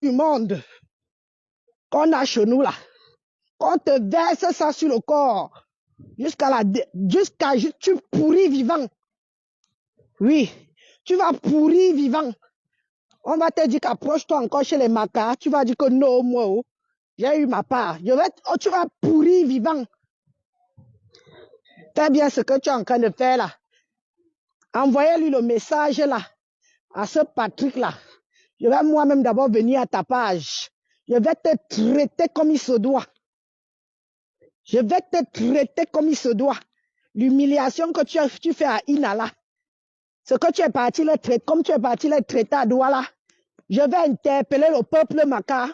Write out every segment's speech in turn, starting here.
du monde qu'on a chez nous là, qu'on te verse ça sur le corps, jusqu'à tu pourris vivant. Oui, tu vas pourrir vivant. On va te dire qu'approche-toi encore chez les macas, tu vas dire que non, moi, oh, j'ai eu ma part. Tu vas pourrir vivant. Fais bien ce que tu es en train de faire là. Envoyez-lui le message là, à ce Patrick là. Je vais moi-même d'abord venir à ta page. Je vais te traiter comme il se doit. Je vais te traiter comme il se doit. L'humiliation que tu fais à Inala. Ce que tu es parti le traiter, comme tu es parti le traiter à Douala. Je vais interpeller le peuple Maka.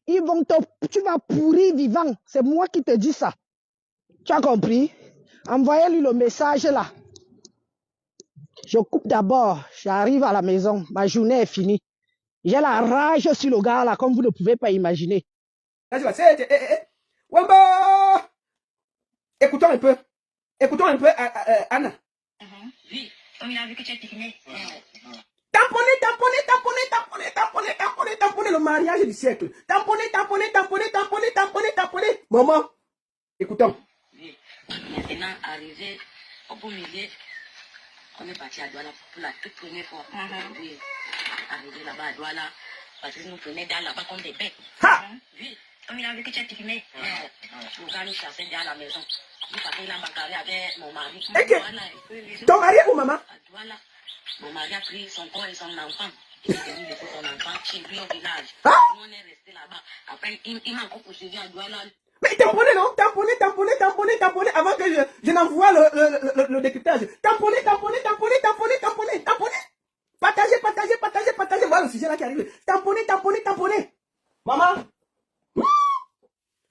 Tu vas pourrir vivant. C'est moi qui te dis ça. Tu as compris? Envoyez-lui le message là. Je coupe d'abord. J'arrive à la maison. Ma journée est finie. J'ai la rage sur le gars là, comme vous ne pouvez pas imaginer. Wamba! Écoutons un peu. Écoutons un peu, Anna. Oui, comme il a vu que tu es piqué. Tamponner le mariage du siècle. Tamponner. Maman, écoutons. Oui, maintenant, arrivé au beau milieu, on est parti à Douala pour la toute première fois. Oui, arrivé là-bas à Douala, parce que nous prenait dans là-bas comme des bêtes. Oui, comme il a vu que tu es piqué, le gars nous chassait dans la maison. Il partait là, bagarrer avec mon mari. Ton mari ou maman? À Douala, mon mari a pris son corps et son enfant. Il est venu laisser son enfant chez lui au village. Nous, on est resté là-bas. Après, il m'a encore poursuivi à Douala. Mais tamponner, non? Tamponner avant que je n'envoie le décryptage. Tamponner. Partagez. Voilà le sujet là qui arrive. Tamponner. Maman.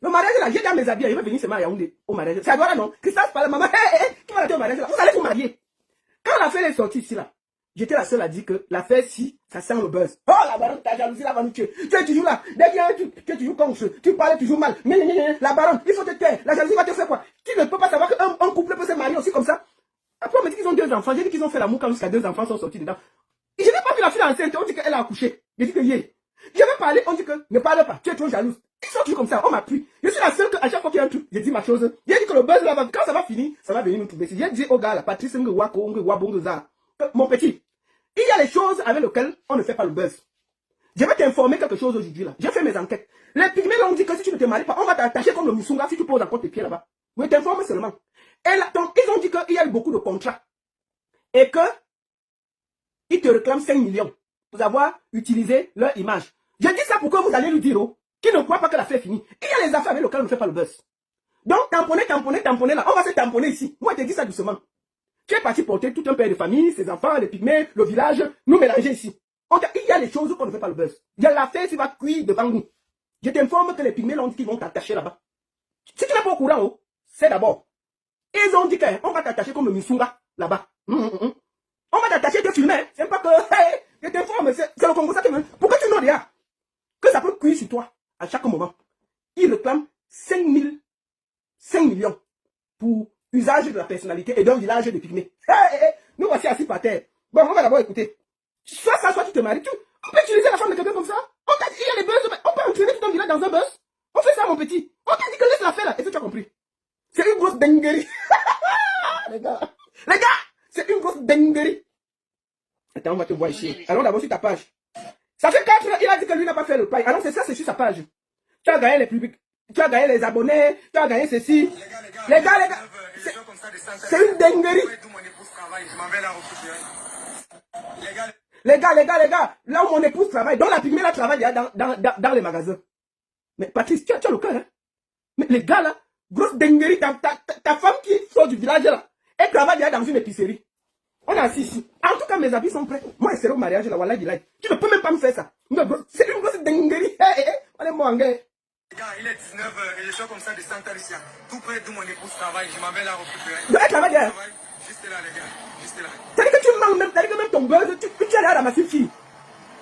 Le mariage là, j'ai dans mes habits, il va venir se marier à Yaoundé au mariage. C'est à Douala, non? Christophe parle, maman, qui va aller au mariage là? Vous allez vous marier. Quand l'affaire est sortie ici là, j'étais la seule à dire que l'affaire si, ça sent le buzz. Oh la baronne, ta jalousie là va nous tuer. Tu es toujours là. Dès qu'il y a un truc, tu es toujours con, tu parles toujours mal. La baronne, il faut te taire. La jalousie va te faire quoi? Tu ne peux pas savoir qu'un couple peut se marier aussi comme ça. Après, on me dit qu'ils ont 2 enfants. J'ai dit qu'ils ont fait l'amour quand jusqu'à 2 enfants sont sortis dedans. Et je n'ai pas vu la fille enceinte. On dit qu'elle a accouché. J'ai dit que yeah. Je vais parler, on dit que ne parle pas. Tu es trop jalouse. Ils sont toujours comme ça. On m'appuie. Je suis la seule que à chaque fois qu'il y a un truc, j'ai dit ma chose. J'ai dit que le buzz là, quand ça va finir, ça va venir nous trouver. J'ai dit au gars là, Patrice mon petit, il y a les choses avec lesquelles on ne fait pas le buzz. Je vais t'informer quelque chose aujourd'hui là. J'ai fait mes enquêtes. Les pygmées ont dit que si tu ne te maries pas, on va t'attacher comme le Musunga si tu poses encore tes pieds là-bas. Je t'informe seulement. Et là, donc, ils ont dit qu'il y a eu beaucoup de contrats. Et que ils te réclament 5 millions pour avoir utilisé leur image. Je dis ça pour que vous allez lui dire, oh, qui ne croit pas que l'affaire est finie. Il y a les affaires avec lesquelles on ne fait pas le buzz. Donc, tamponner là. On va se tamponner ici. Moi, je te dis ça doucement. Tu es parti porter tout un père de famille, ses enfants, les pygmées, le village, nous mélanger ici. Il y a des choses qu'on ne fait pas le buzz. Il y a l'affaire qui va cuire devant nous. Je t'informe que les pygmées l'ont dit qu'ils vont t'attacher là-bas. Si tu n'es pas au courant, oh, c'est d'abord. Ils ont dit qu'on va t'attacher comme le Musunga là-bas. On va t'attacher de filmer. C'est pas que, hey, je t'informe, c'est le Congo ça qui veut. Pourquoi tu n'as rien? Que ça peut cuire sur toi à chaque moment. Ils réclament 5 millions pour usage de la personnalité et d'un village de pygmées. Nous voici assis par terre. Bon, on va d'abord écouter. Soit ça, soit tu te maries. On peut utiliser la femme de quelqu'un comme ça. On t'a dit, il y a les buzz. On peut entraîner tout un village dans un buzz. On fait ça, mon petit. On t'a dit que laisse la faire là. Est-ce que tu as compris? C'est une grosse dinguerie. Les gars, c'est une grosse dinguerie. Attends, on va te voir ici. Allons d'abord sur ta page. Ça fait 4 ans, il a dit que lui n'a pas fait le paille. Alors c'est ça, c'est sur sa page. Tu as gagné les publics. Tu as gagné les abonnés. Tu as gagné ceci. Les gars. C'est une dinguerie. Les gars. Là où mon épouse travaille, dans la pygmée, là, travaille dans les magasins. Mais Patrice, tu as le cœur, hein. Mais les gars, là, grosse dinguerie. Ta femme qui sort du village, là, elle travaille dans une épicerie. On est assis ici. En tout cas, mes habits sont prêts. Moi, je serai au mariage, là, wallah, tu ne peux même pas me faire ça. C'est une grosse dinguerie. On est moi en guerre. Il est 19h et je suis comme ça de Santa-Lucia. Tout près d'où mon épouse travaille, je m'en vais la récupérer. Elle travaille, hein? Juste là, les gars. Juste là. C'est-à-dire que tu manques même, c'est-à-dire que même ton buzz, tu as l'air à ma fille.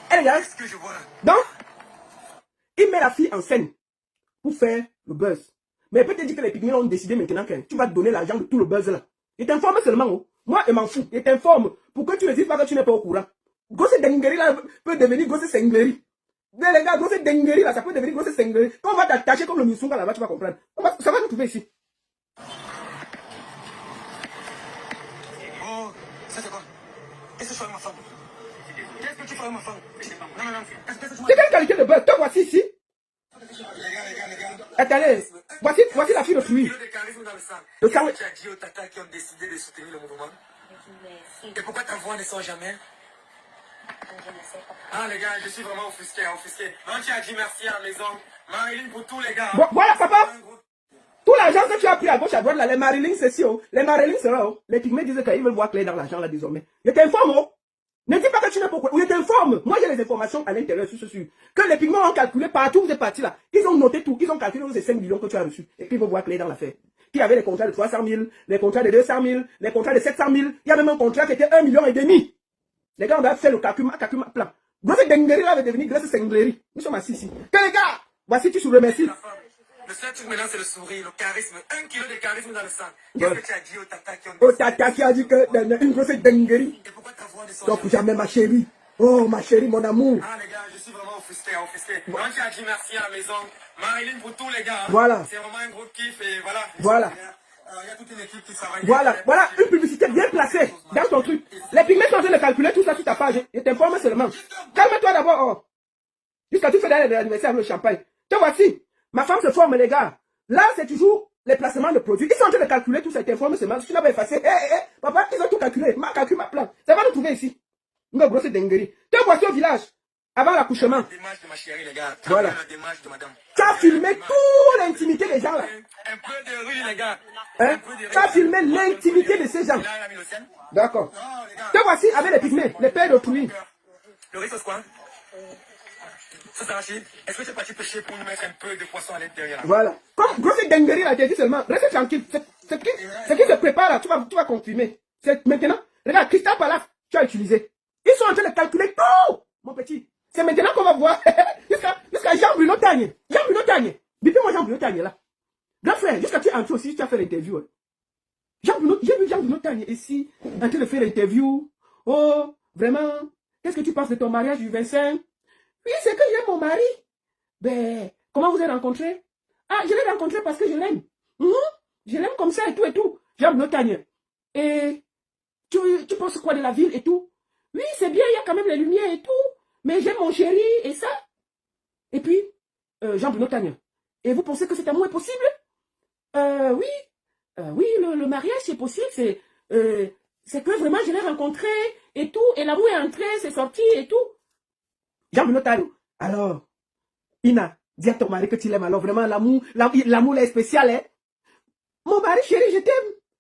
Elle est là. Qu'est-ce que je vois là? Donc, il met la fille en scène pour faire le buzz. Mais peut-être dire que les pygmées ont décidé maintenant que tu vas te donner l'argent de tout le buzz là. Il t'informe seulement, oh. Moi, je m'en fous. Il t'informe pour que tu ne dises pas que tu n'es pas au courant. Grosse dinguerie là peut devenir grosse singlerie. Mais les gars, grosse dinguerie là, ça peut devenir grosse dinguerie. Quand on va t'attacher comme le Musunga là-bas, tu vas comprendre. Ça va nous trouver ici. Oh, ça c'est quoi? Qu'est-ce que tu fais avec ma femme? Qu'est-ce que tu fais avec ma femme? Non, non, non. Qu'est-ce que tu C'est quelle qualité de buzz? Te voici ici. Les gars. Attendez, voici la fille de Truy. Le charisme dans le sang. Le Qu'est-ce sang- que tu as dit aux tatas qui ont décidé de soutenir le mouvement? Et pourquoi ta voix ne sort jamais? Ah les gars, je suis vraiment offusqué. Non, tu as dit merci à la maison. Marilyn pour tous les gars. Bon, voilà, papa. Tout l'argent que tu as pris à gauche, à droite, là, les Marilyn, c'est si, oh. Les Marilyn, c'est là, oh. Les pygmées disent qu'ils veulent voir clair dans l'argent, là, désormais. Je t'informe, oh. Ne dis pas que tu n'as pas quoi. Je t'informe. Moi, j'ai les informations à l'intérieur, sur ce sûr. Que les pygmées ont calculé partout où vous êtes partis, là. Ils ont noté tout. Ils ont calculé ces 5 millions que tu as reçus. Et puis, ils vont voir clair dans l'affaire. Qui avait les contrats de 300 000, les contrats de 200 000, les contrats de 700 000. Il y a même un contrat qui était 1,5 million. Les gars, on a fait le calcul plan. Grosse dinguerie là va devenir grosse singlerie. Nous sommes assis ici. Que les gars, voici tu sur remercie. Le seul truc maintenant c'est le sourire, le charisme. 1 kilo de charisme dans le sang. Qu'est-ce que tu as dit aux tatas qui ont Au tata qui a dit que une grosse dinguerie. Et pourquoi ta voix ne sort Donc jamais? jamais ma chérie. Oh ma chérie, mon amour. Ah les gars, je suis vraiment offusqué. Non, tu as dit merci à la maison. Marilyn pour tous les gars. Hein. Voilà. C'est vraiment un gros kiff et voilà. Voilà. Il y a toute une équipe qui travaille. Voilà une publicité bien placée dans ton truc. Les pygmées sont en train de calculer tout ça sur ta page. Je t'informe seulement. Calme-toi d'abord. Oh. Jusqu'à tu fais l'anniversaire avec le champagne. Te voici. Ma femme se forme, les gars. Là, c'est toujours les placements de produits. Ils sont en train de calculer tout ça. T'informe seulement. Si tu n'as pas effacé, papa, ils ont tout calculé. Calcule ma plan. Ça va nous trouver ici. Une grosse dinguerie. Te voici au village. Avant l'accouchement. La démarche de ma chérie, les gars. Voilà. La démarche de madame. Tu as filmé toute l'intimité des gens là. Un peu de rue, les gars. Hein? Tu as filmé l'intimité de ces gens. Là, il a mis le sel. D'accord. Non, les gars. Te voici avec les pygmées, les pères d'autrui. Le riz, c'est quoi? Ça s'arrache. Est-ce que tu es parti pêcher pour nous mettre un peu de poisson à l'intérieur là? Voilà. Comme grosse dinguerie là, j'ai dit seulement, reste tranquille. Ce qui se prépare là, tu vas confirmer. C'est maintenant. Regarde, Cristal Palace, tu as utilisé. Ils sont en train de calculer tout, mon petit. C'est maintenant qu'on va voir. Jusqu'à Jean-Bruno Tagne. Jean-Bruno Tagne. Depuis moi, Jean-Bruno Tagne là. Grand frère, jusqu'à tu es entré aussi, tu as fait l'interview. Hein. J'ai vu Jean-Bruno Tagne ici, en train de faire l'interview. Oh, vraiment, qu'est-ce que tu penses de ton mariage du 25? Oui, c'est que j'aime mon mari. Ben, comment vous êtes rencontrés? Ah, je l'ai rencontré parce que je l'aime. Je l'aime comme ça et tout et tout. Jean-Bruno Tagne. Et tu penses quoi de la ville et tout? Oui, c'est bien, il y a quand même les lumières et tout. Mais j'aime mon chéri et ça. Et puis, Jean-Bruno Tagne. Et vous pensez que cet amour est possible? Oui. Oui, le mariage, c'est possible. C'est que vraiment, je l'ai rencontré et tout. Et l'amour est entré, c'est sorti et tout. Jean-Bruno Tagne. Alors, Ina, dis à ton mari que tu l'aimes. Alors, vraiment, l'amour est spécial. Hein? Mon mari chéri, je t'aime.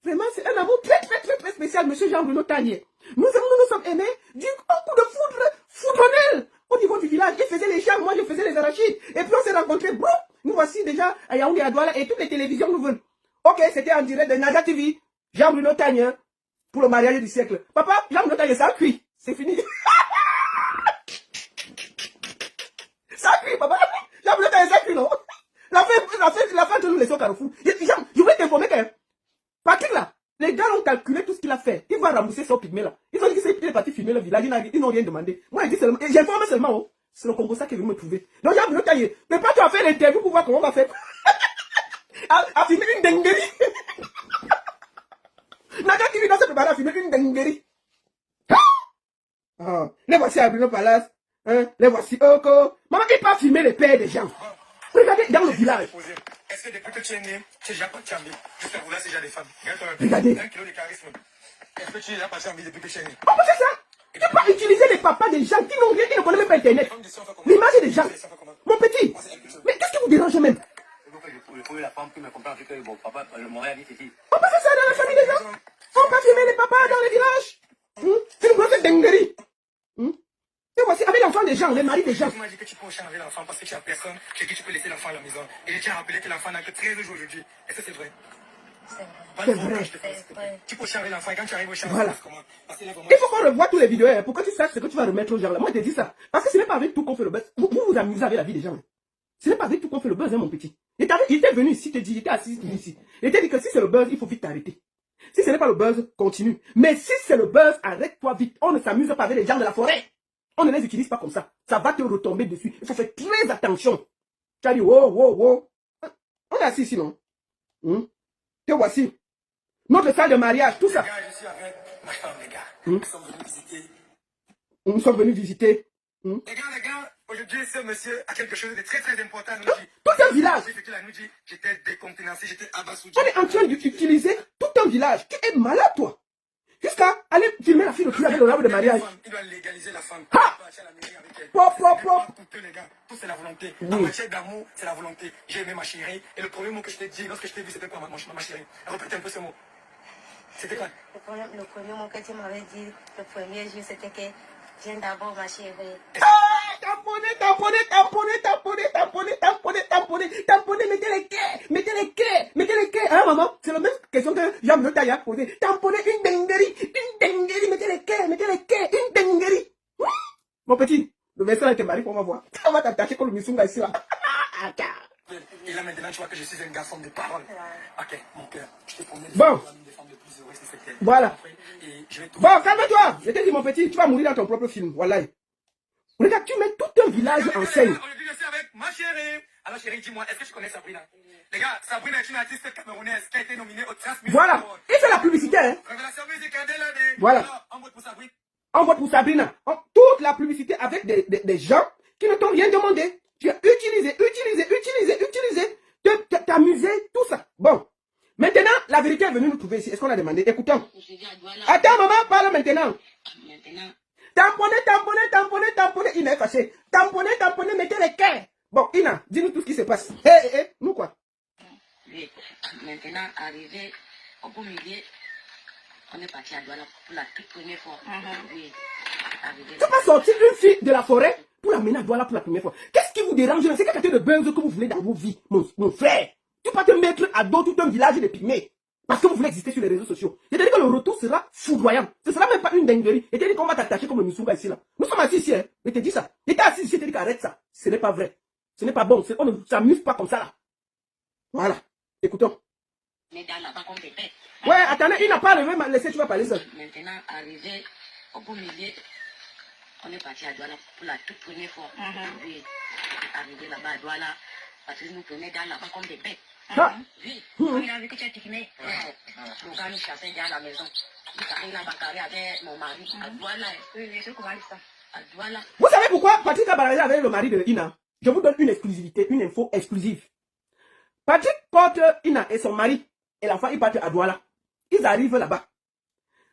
Vraiment, c'est un amour très, très, très, très spécial, monsieur Jean-Bruno Tagne. Nous sommes aimés du coup de foudre foudronnel au niveau du village. Il faisait les champs, moi je faisais les arachides. Et puis on s'est rencontrés, boum, nous voici déjà à Yaoundé, à Douala, et toutes les télévisions nous veulent. Ok, c'était en direct de Nadia TV, Jean-Bruno Tagne, pour le mariage du siècle. Papa, Jean-Bruno Tagne, ça a cuit. C'est fini. Ça a cuit, papa. Jean-Bruno Tagne, ça a cuit, non? La fin de nous laisser au Carrefour. Je voulais t'informer que Patrick là, les gars ont calculé tout ce qu'il a fait. Il va rembourser son pygmée là. Ils ont dit qu'il est parti filmer le village. Ils n'ont rien demandé. Moi, j'ai dit seulement. J'ai informé seulement. Oh, c'est le Congo ça qui est venu me trouver. Donc, j'ai voulu tailler. Mais pas tu as fait l'interview pour voir comment on va faire. à filmer une dinguerie. Nadia qui vient se préparer à filmer une dinguerie. Ah, les voici à Bruno Palace. Hein, les voici Oko. Maman, il pas filmer les pères des gens. Regardez dans le village. Est-ce que depuis que tu es né, tu es déjà parti en ville? Jusqu'à vous là, c'est déjà des femmes. Regardez. 1 kilo de charisme. Est-ce que tu es déjà parti en ville depuis que tu es né? On peut faire ça. Tu peux pas utiliser les papas des gens qui n'ont rien, qui ne connaissent même pas Internet. L'image des gens. Mon petit. Mais qu'est-ce qui vous dérange même? La femme qui me comprend que bon, papa, le Montréal dit ceci. On peut faire ça dans la famille des gens. On peut filmer les papas dans les villages. C'est une grosse dinguerie. Et voici avec l'enfant des gens, les maris des gens. Tu m'as dit que tu peux changer l'enfant parce que tu n'as personne, et que tu peux laisser l'enfant à la maison. Et je tiens à rappeler que l'enfant n'a que 13 jours aujourd'hui. Est-ce que c'est vrai? C'est vrai. Tu peux changer l'enfant et quand tu arrives au champ, Voilà. comment? Parce que là, vraiment, Il faut qu'on revoie tous les vidéos pour que tu saches ce que tu vas remettre aux gens là. Moi je te dis ça. Parce que ce n'est pas avec tout qu'on fait le buzz. Vous amusez avec la vie des gens. Ce n'est pas avec tout qu'on fait le buzz, hein, mon petit. Il était venu ici, il était assis ici. Il t'a dit que si c'est le buzz, il faut vite t'arrêter. Si ce n'est pas le buzz, continue. Mais si c'est le buzz, arrête-toi vite. On ne s'amuse pas avec les gens de la forêt. On ne les utilise pas comme ça. Ça va te retomber dessus. Il faut faire très attention. Tu as dit, oh, oh, oh. On est assis ici, non? Te voici. Notre salle de mariage, tout ça. Les gars, je suis avec ma femme, les gars. Hmm. Nous sommes venus visiter. Nous sommes venus visiter. Les gars, aujourd'hui, ce monsieur a quelque chose de très très important à nous dire. Tout un village. Nous dit, j'étais décontenancé, j'étais abasourdi. On est en train d'utiliser tout un village. Tu es malade, toi. Jusqu'à aller filmer la fille de tu avec le robe de mariage. Il doit légaliser la femme. Ha! À la mairie avec elle. Pop, pop, pop. Tout les gars, tout c'est la volonté. Oui. En matière d'amour, c'est la volonté. J'ai aimé ma chérie. Et le premier mot que je t'ai dit lorsque je t'ai vu, c'était quoi, ma chérie? Répète un peu ce mot. C'était quoi? Le premier mot que tu m'avais dit, le premier jour, c'était que viens d'abord, ma chérie. Tamponner, tamponner, tamponner, tamponner, tamponner, tamponner, tamponner, tamponner, mettez les quais, mettez les quais, mettez les quais. Hein, maman? C'est la même question que Jean Le Taille a posée. Tamponner une dinguerie, mettez les quais, une dinguerie. Mon petit, le médecin était marié pour m'avoir. On va t'attacher comme le Missunga ici, là. Et là maintenant, tu vois que je suis un garçon de parole. Ok, mon cœur, je te promets de Bon. faire une des femmes les plus heureuses de cette terre. Voilà. Et je vais tout. Bon, calme-toi. Je t'ai dit, mon petit, tu vas mourir dans ton propre film. Voilà. Regarde, tu mets tout un village en scène. Aujourd'hui, je suis avec ma chérie. Alors, chérie, dis-moi, est-ce que tu connais Sabrina? Les gars, Sabrina est une artiste camerounaise qui a été nominée au Trans Music Voilà. Award. Et c'est la publicité, hein. Révélation musicale de l'année. Voilà. Alors, on vote pour Sabrina. On vote pour Sabrina. Toute la publicité avec des gens qui ne t'ont rien demandé. Tu as utilisé, t'amuser, tout ça. Bon. Maintenant, la vérité est venue nous trouver ici. Est-ce qu'on a demandé? Écoutons. Attends, maman, parle maintenant. Maintenant, Tamponner. Ina est fâché. Tamponner, mettez les quais. Bon, Ina, dis-nous tout ce qui se passe. Nous quoi? oui. Maintenant, arrivé au beau milieu, on est parti à Douala pour la toute première fois. Oui. Arrivé Tu vas sortir une fille de la forêt pour l'amener à Douala pour la première fois. Qu'est-ce qui vous dérange? C'est quelle quantité de buzz que vous voulez dans vos vies, mon frère? Tu vas te mettre à dos tout un village de pygmées. Parce que vous voulez exister sur les réseaux sociaux. C'est-à-dire que le retour sera foudroyant. Ce sera même pas une dinguerie. Et tu dis qu'on va t'attacher comme le Missunga ici là. Nous sommes assis ici, hein. Je te dis ça. Et t'es assis ici, je te dis qu'arrête ça. Ce n'est pas vrai. Ce n'est pas bon. On ne s'amuse pas comme ça là. Voilà. Écoutons. on est dans là-bas comme des bêtes. Ouais, attendez, il n'a pas arrivé, laissez, tu vas parler ça. Maintenant, arrivé au beau milieu, on est parti à Douala pour la toute première fois. Oui. Arrivé là-bas à Douala, parce que nous prenait dans là-bas comme des bêtes. Ah. Oui. Quand il a vu que tu es timé, le gars nous chassait dans la maison. Il a bagarré avec mon mari à Douala. Oui, je sais comment ça. À Douala. Vous savez pourquoi Patrick a bagarré avec le mari de Ina? Je vous donne une exclusivité, une info exclusive. Patrick porte Ina et son mari et l'enfant, ils partent à Douala. Ils arrivent là-bas.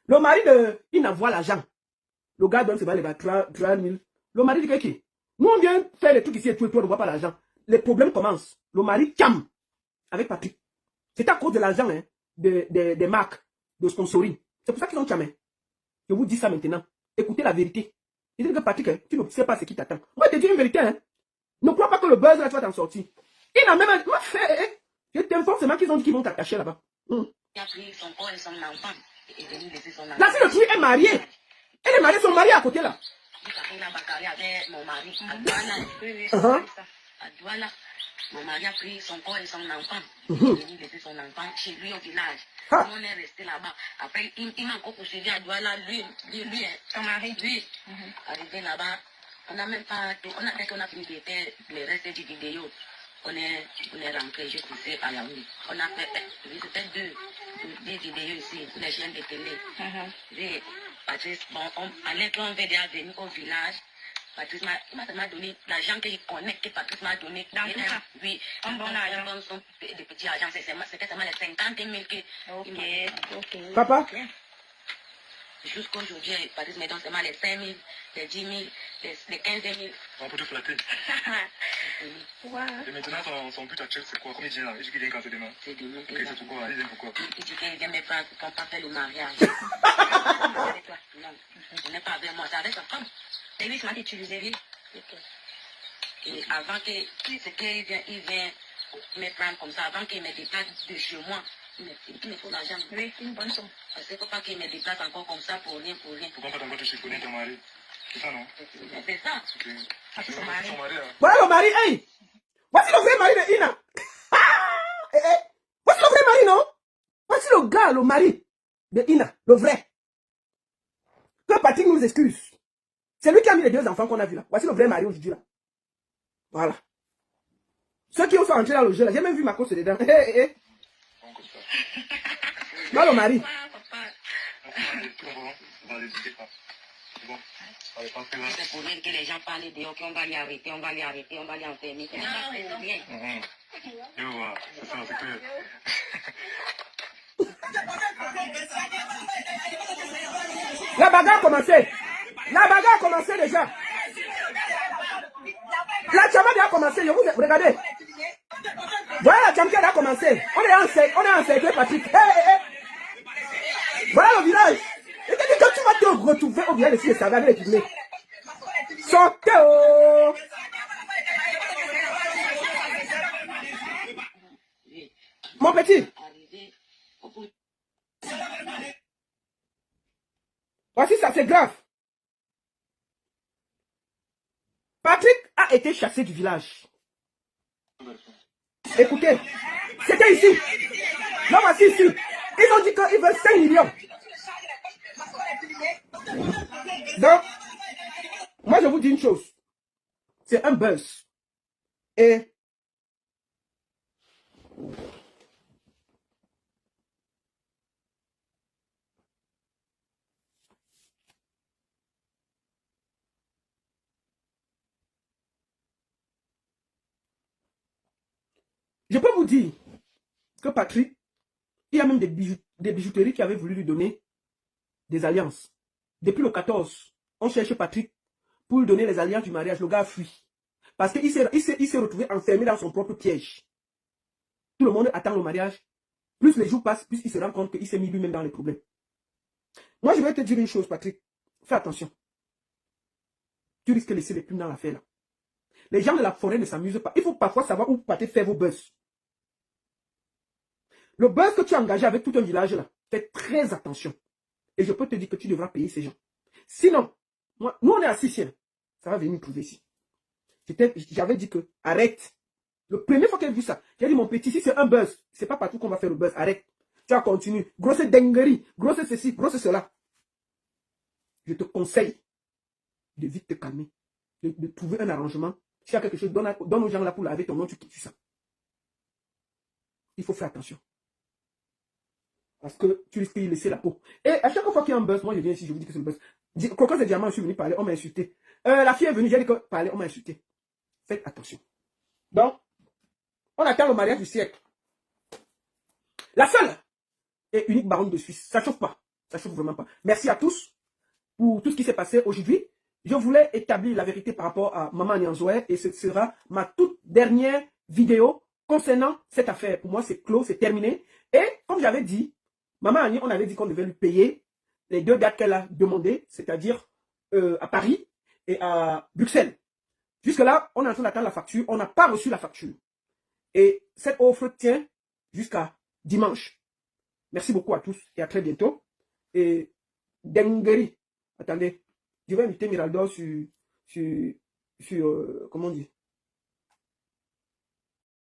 Le mari de Ina voit l'argent. Le gars donne ses balles, 30 000. Le mari dit que qui? Nous, on vient faire les trucs ici et toi, on ne voit pas l'argent. Les problèmes commencent. Le mari calme avec Patrick. C'est à cause de l'argent, hein, des marques, de sponsoring. C'est pour ça qu'ils ont chamé. Je vous dis ça maintenant. Écoutez la vérité. Il dit que Patrick, hein, tu ne sais pas ce qui t'attend. Moi, je te dis une vérité. Hein. Ne crois pas que le buzz, là, tu vas t'en sortir. Il a même... Je t'informe seulement qu'ils ont dit qu'ils vont t'attacher là-bas. Il a pris son corps et son enfant. Et est venu laisser son enfant. La fille de Truy est mariée. Elle est mariée, son mari est à côté là. Il a bagarré avec mon mari à Douala. À Douala. Mon mari a pris son corps et son enfant. Il est venu laisser son enfant chez lui au village. On est resté là-bas. Après, il m'a encore poursuivi à Douala. Lui, son mari, lui. Arrivé là-bas, on a même pas... On a fini de faire les restes du vidéo. On est rentré, je poussé à Yaoundé. On a fait deux vidéos ici, pour les chaînes de télé. J'ai, Patrice, bon, allait quand on veut venir au village, Patrice m'a donné l'argent qu'il connaît, que Patrice m'a donné. Dans tout ça? Oui, un bon argent. Des petits argents, c'était seulement les 50 000 que... Ok. Papa? Jusqu'à aujourd'hui, Patrice me donne seulement les 5 000, les 10 000, les 15 000. On peut te flatter. Et maintenant, son but actuel, c'est quoi? Comme il dit là, il dit qu'il vient quand c'est demain. C'est demain. Ok, c'est pourquoi? Il vient pourquoi? Il dit qu'il vient me faire qu'on pas faire le mariage. Avec toi? Non, ce n'est pas avec moi, c'est avec sa femme. C'est lui qui m'a dit tu les ai. Et avant que, c'est qu'il vient me prendre comme ça, avant qu'il me déplace de chez moi, il me faut l'argent. Oui, une bonne somme. Parce qu'il ne faut pas qu'il me déplace encore comme ça pour rien. Pourquoi pas t'envoies te chiffonner ton mari? C'est ça, non? C'est ça. Ok. C'est son mari. Voilà le mari, hey! Voici le vrai mari de Ina. Voici le vrai mari, non? Voici le gars, le mari de Ina, le vrai. Que Patrick nous excuse. C'est lui qui a mis les 2 enfants qu'on a vus là. Voici le vrai mari aujourd'hui là. Voilà. Ceux qui sont entrés dans le jeu là, j'ai même vu ma cause dedans. Dans le mari. C'est pour dire que les gens parlent dehors, qu'on va les arrêter, on va les arrêter, on va les enfermer. C'est pas pour rien. Je vois, c'est ça, c'est que... La bagarre a commencé. La bagarre a commencé déjà. La chamade a commencé. Je vous regardez. Voilà la chamade a commencé. On est en cercle, Patrick. Voilà le village. Et quand tu vas te retrouver au village ici, ça va aller tourner. Sortez oh. Mon petit. Voici ça, c'est grave. Patrick a été chassé du village. Écoutez, c'était ici. Là, voici ici. Ils ont dit qu'ils veulent 5 millions. Donc, moi je vous dis une chose. C'est un buzz. Et je peux vous dire que Patrick, il y a même des bijouteries qui avaient voulu lui donner des alliances. Depuis le 14, on cherche Patrick pour lui donner les alliances du mariage. Le gars a fui. Parce qu'il s'est retrouvé enfermé dans son propre piège. Tout le monde attend le mariage. Plus les jours passent, plus il se rend compte qu'il s'est mis lui-même dans les problèmes. Moi, je vais te dire une chose, Patrick. Fais attention. Tu risques de laisser les plumes dans l'affaire là. Les gens de la forêt ne s'amusent pas. Il faut parfois savoir où Patrick fait vos buzz. Le buzz que tu as engagé avec tout un village là, fais très attention. Et je peux te dire que tu devras payer ces gens. Sinon, nous on est assis ici. Ça va venir nous trouver ici. J'avais dit que arrête. Le premier fois qu'elle a vu ça, j'ai dit mon petit, si c'est un buzz, c'est pas partout qu'on va faire le buzz. Arrête. Tu vas continuer. Grosse dinguerie, grosse ceci, grosse cela. Je te conseille de vite te calmer. De trouver un arrangement. S'il y a quelque chose, donne aux gens là pour laver ton nom, tu quittes ça. Il faut faire attention. Parce que tu risques de laisser la peau. Et à chaque fois qu'il y a un buzz, moi je viens ici, je vous dis que c'est le buzz. Coco de diamant, je suis venu parler, on m'a insulté. La fille est venue, j'ai dit que parler, on m'a insulté. Faites attention. Donc, on attend le mariage du siècle. La seule et unique baronne de Suisse. Ça ne chauffe pas. Ça ne chauffe vraiment pas. Merci à tous pour tout ce qui s'est passé aujourd'hui. Je voulais établir la vérité par rapport à Maman Nyanzoé et ce sera ma toute dernière vidéo concernant cette affaire. Pour moi, c'est clos, c'est terminé. Et comme j'avais dit, Maman Annie, on avait dit qu'on devait lui payer les 2 dates qu'elle a demandées, c'est-à-dire à Paris et à Bruxelles. Jusque-là, on est en train d'attendre la facture. On n'a pas reçu la facture. Et cette offre tient jusqu'à dimanche. Merci beaucoup à tous et à très bientôt. Et Dengeri, attendez, je vais inviter Miraldo sur comment on dit,